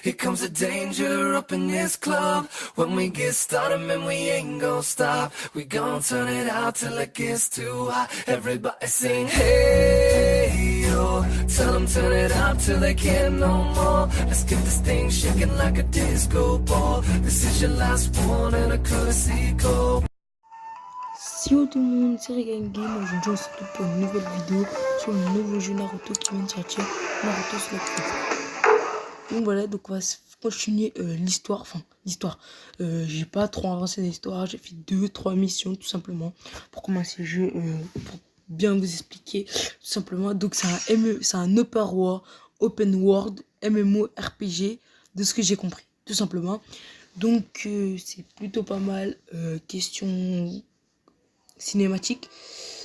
Here comes the danger up in this club. When we get started, man, we ain't gonna stop. We gon' turn it out till it gets too hot. Everybody sing, hey, yo. Tell them turn it up till they can't no more. Let's get this thing shaking like a disco ball. This is your last one and a courtesy call. Salut tout le monde, c'est Regan Game. Aujourd'hui on se retrouve pour une nouvelle vidéo sur le nouveau jeu Naruto qui vient de sortir, Naruto Selected. Donc voilà, donc on va continuer l'histoire, j'ai pas trop avancé l'histoire, j'ai fait 2-3 missions tout simplement pour commencer le jeu, pour bien vous expliquer tout simplement. Donc c'est un open world MMORPG de ce que j'ai compris tout simplement. Donc c'est plutôt pas mal, question cinématique.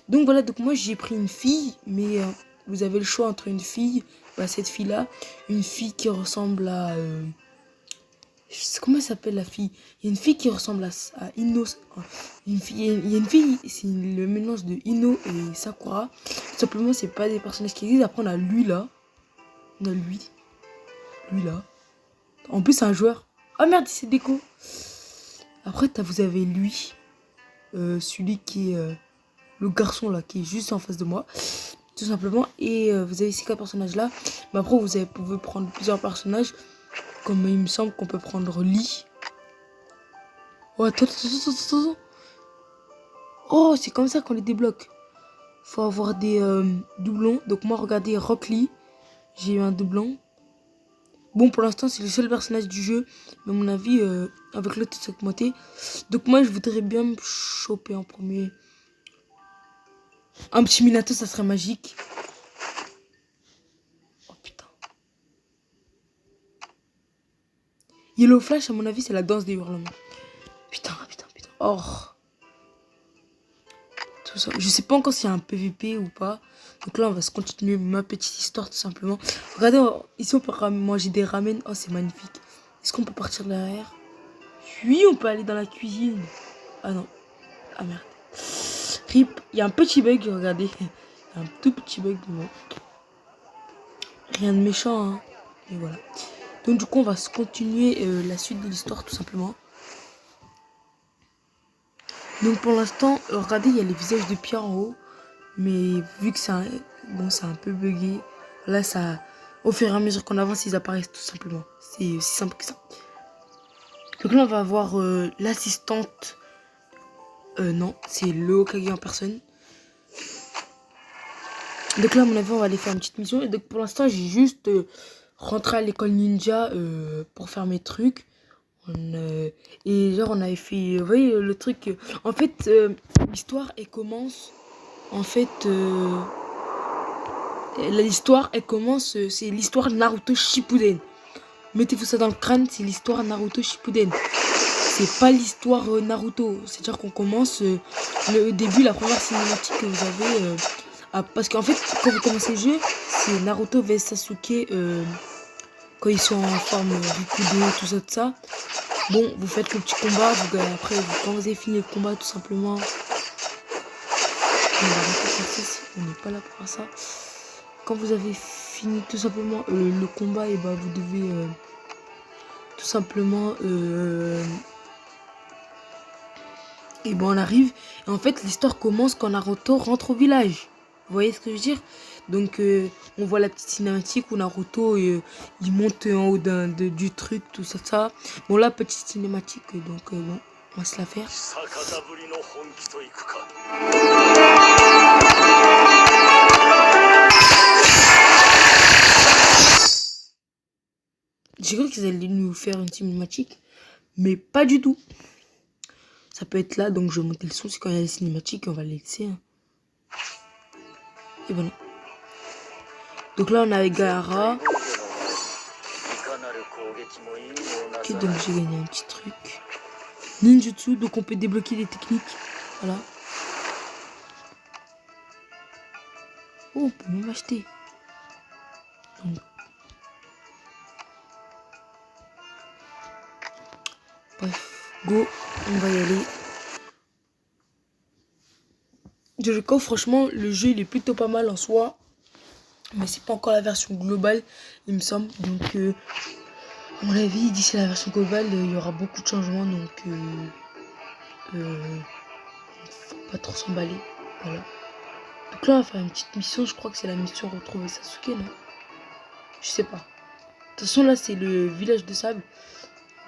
Donc voilà, donc moi j'ai pris une fille, mais vous avez le choix entre une fille, cette fille là, une fille qui ressemble à comment s'appelle la fille? Il y a une fille qui ressemble à Ino, il y a une fille, c'est le mélange de Ino et Sakura. Tout simplement, c'est pas des personnages qui existent. Après on a lui là, on a lui là, en plus c'est un joueur. Ah merde, c'est déco. Après vous avez lui, celui qui est le garçon là qui est juste en face de moi tout simplement, et vous avez ces 4 personnages là, mais après vous pouvez prendre plusieurs personnages, comme il me semble qu'on peut prendre Lee. Oh attends. Oh c'est comme ça qu'on les débloque, faut avoir des doublons. Donc moi regardez, Rock Lee, j'ai eu un doublon. Bon pour l'instant c'est le seul personnage du jeu, mais à mon avis avec l'autre c'est augmenté. Donc moi je voudrais bien me choper en premier un petit Minato, ça serait magique. Oh putain. Yellow Flash, à mon avis, c'est la danse des hurlements. Putain. Oh. Tout ça. Je sais pas encore s'il y a un PVP ou pas. Donc là, on va se continuer ma petite histoire, tout simplement. Regardez, ici, on peut manger des ramen. Oh, c'est magnifique. Est-ce qu'on peut partir derrière? Oui, on peut aller dans la cuisine. Ah non. Ah merde. RIP. Il y a un petit bug, regardez. Il y a un tout petit bug devant. Rien de méchant, hein. Et voilà. Donc du coup, on va se continuer la suite de l'histoire, tout simplement. Donc pour l'instant, regardez, il y a les visages de Pierre en haut. Mais vu que c'est un peu bugué, là, ça, au fur et à mesure qu'on avance, ils apparaissent tout simplement. C'est aussi simple que ça. Donc là, on va avoir l'assistante. Non, c'est le Hokage en personne. Donc là, à mon avis, on va aller faire une petite mission. Et donc pour l'instant, j'ai juste rentré à l'école ninja pour faire mes trucs. Et genre, on avait fait, vous voyez, le truc. En fait, l'histoire, elle commence. En fait, l'histoire, elle commence. C'est l'histoire de Naruto Shippuden. Mettez-vous ça dans le crâne, c'est l'histoire Naruto Shippuden. C'est pas l'histoire Naruto. C'est-à-dire qu'on commence le début, la première cinématique que vous avez. Parce qu'en fait, quand vous commencez le jeu, c'est Naruto vs Sasuke quand ils sont en forme Rikudo, tout ça. Bon, vous faites le petit combat, après, quand vous avez fini le combat, tout simplement, on n'est pas là pour faire ça. Quand vous avez fini tout simplement le combat, et bah vous devez tout simplement et bon on arrive, et en fait l'histoire commence quand Naruto rentre au village. Vous voyez ce que je veux dire? Donc on voit la petite cinématique où Naruto il monte en haut du truc, tout ça. Bon là, petite cinématique, donc bon, on va se la faire. J'ai cru qu'ils allaient nous faire une cinématique, mais pas du tout. Ça peut être là, donc je vais monter le son, c'est quand il y a les cinématiques, on va les laisser. Hein. Et voilà. Donc là, on a Gaara. Ok, donc j'ai gagné un petit truc. Ninjutsu, donc on peut débloquer des techniques. Voilà. Oh, on peut même acheter. Donc. Bref, go, on va y aller. Je crois franchement, le jeu il est plutôt pas mal en soi. Mais c'est pas encore la version globale, il me semble. Donc À mon avis, d'ici la version globale, il y aura beaucoup de changements, donc faut pas trop s'emballer. Voilà. Donc là, on va faire une petite mission. Je crois que c'est la mission retrouver Sasuke, non? Je sais pas. De toute façon, là, c'est le village de sable.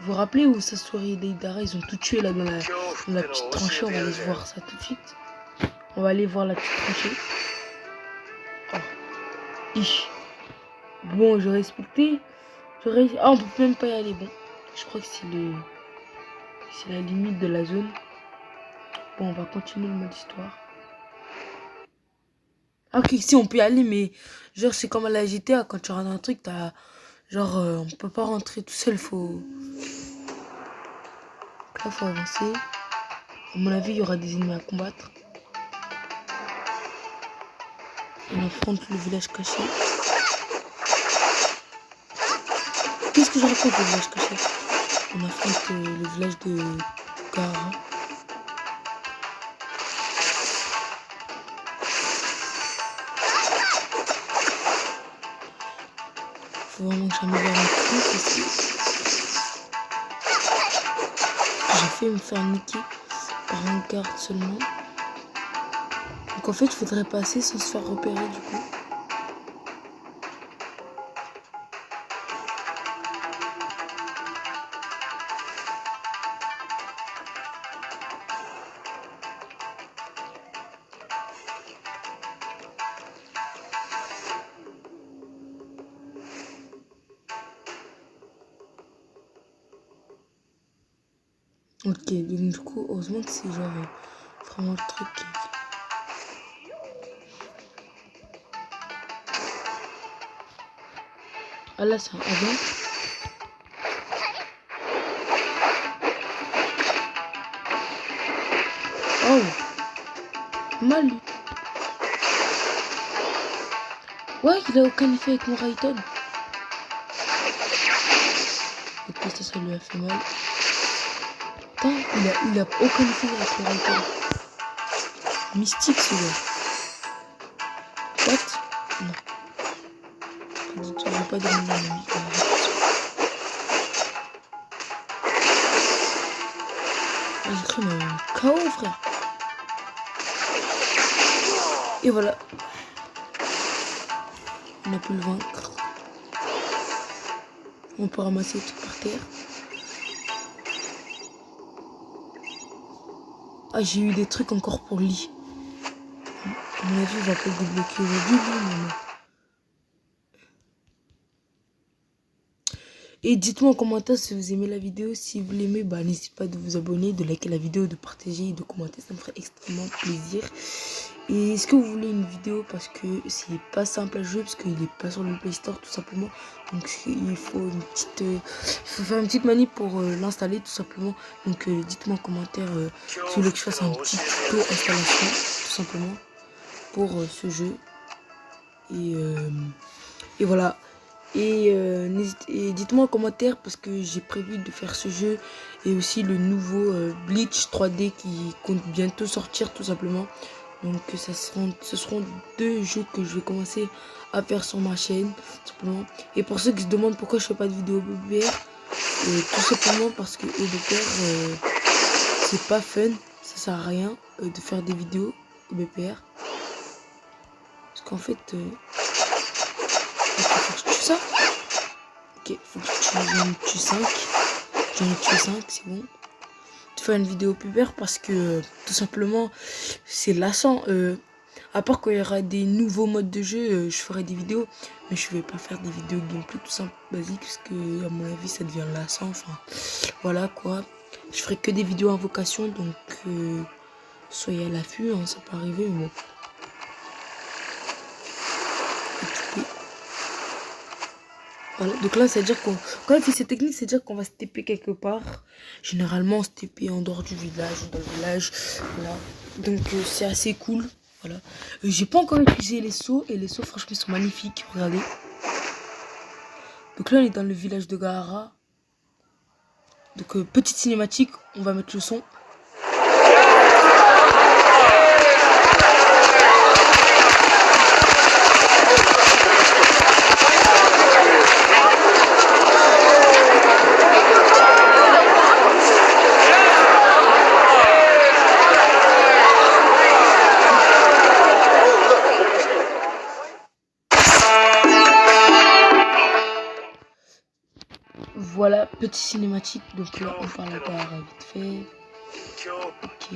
Vous vous rappelez où Sasori et Deidara, ils ont tout tué là dans la petite tranchée. On va aller voir ça tout de suite. On va aller voir la petite tranchée. Oh. Bon, j'aurais respecté. Ah, on peut même pas y aller. Bon, je crois que c'est la limite de la zone. Bon, on va continuer le mode histoire. Ah, ok, si on peut y aller, mais genre c'est comme à la GTA, quand tu rentres dans un truc, t'as genre on peut pas rentrer tout seul, faut là faut avancer. À mon avis, il y aura des ennemis à combattre. On affronte le village caché. Qu'est-ce que je raconte le village caché? On affronte le village de Gaara. Faut vraiment que j'améliore mon truc parce que j'ai fait me faire niquer par un garde seulement. Donc en fait, il faudrait passer sans se faire repérer du coup. Ok, donc du coup, heureusement que c'est genre vraiment le truc qui... Ah là, c'est un avion. Oh, mal lui. Ouais, il a aucun effet avec mon Raiden. Ok, ça lui a fait mal. Putain, il a aucun effet avec le Raiden. Mystique celui-là. What? Non. Pas du tout, je vais pas demander un ami. J'ai cru même KO, frère. Et voilà. On a pu le vaincre. On peut ramasser tout par terre. Ah, j'ai eu des trucs encore pour lui. À mon avis, il va pas le débloquer aujourd'hui, lui, Et dites-moi en commentaire si vous aimez la vidéo. Si vous l'aimez, bah, n'hésitez pas de vous abonner, de liker la vidéo, de partager et de commenter. Ça me ferait extrêmement plaisir. Et est-ce que vous voulez une vidéo? Parce que c'est pas simple à jouer, parce qu'il est pas sur le Play Store tout simplement. Donc il faut une petite, faire une petite manip pour l'installer tout simplement. Donc dites-moi en commentaire si vous voulez que je fasse un petit tuto installation tout simplement pour ce jeu. Et voilà. Et dites-moi en commentaire parce que j'ai prévu de faire ce jeu et aussi le nouveau Bleach 3D qui compte bientôt sortir tout simplement. Donc ce seront deux jeux que je vais commencer à faire sur ma chaîne tout simplement. Et pour ceux qui se demandent pourquoi je fais pas de vidéo BPR, tout simplement parce que BPR c'est pas fun, ça sert à rien de faire des vidéos BPR. Parce qu'en fait ça. Ok, faut que j'en tue 5. J'en ai tué 5, c'est bon. Tu fais une vidéo pubère parce que tout simplement c'est lassant. À part quand il y aura des nouveaux modes de jeu, je ferai des vidéos. Mais je vais pas faire des vidéos gameplay tout simple, basique, parce que à mon avis ça devient lassant. Enfin, voilà quoi. Je ferai que des vidéos invocation, donc soyez à l'affût, hein, ça peut arriver, mais bon. Voilà, donc là, c'est-à-dire qu'on, quand on fait cette technique, c'est-à-dire qu'on va se TP quelque part. Généralement, on se TP en dehors du village ou dans le village. Voilà. Donc, c'est assez cool. Voilà. J'ai pas encore utilisé les sauts. Et les sauts, franchement, sont magnifiques. Regardez. Donc là, on est dans le village de Gaara. Donc, petite cinématique. On va mettre le son. voilà, petit cinématique. Donc là, on parle à gare vite fait. Ok.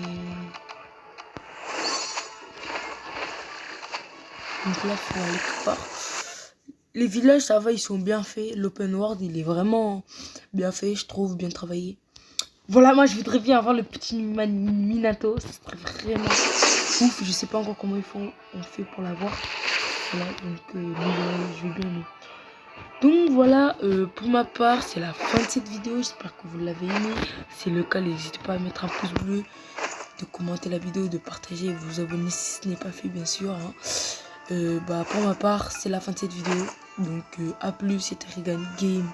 Donc là, il faut aller quelque part. Les villages, ça va, ils sont bien faits. L'open world, il est vraiment bien fait, je trouve, bien travaillé. Voilà, moi, je voudrais bien avoir le petit Minato. Ça serait vraiment ouf. Je sais pas encore comment on fait pour l'avoir. Voilà, donc je vais bien aimer. Donc voilà, pour ma part, c'est la fin de cette vidéo. J'espère que vous l'avez aimé. Si c'est le cas, n'hésitez pas à mettre un pouce bleu, de commenter la vidéo, de partager et vous abonner si ce n'est pas fait, bien sûr. Hein. Pour ma part, c'est la fin de cette vidéo. Donc, à plus, c'était Regan Game.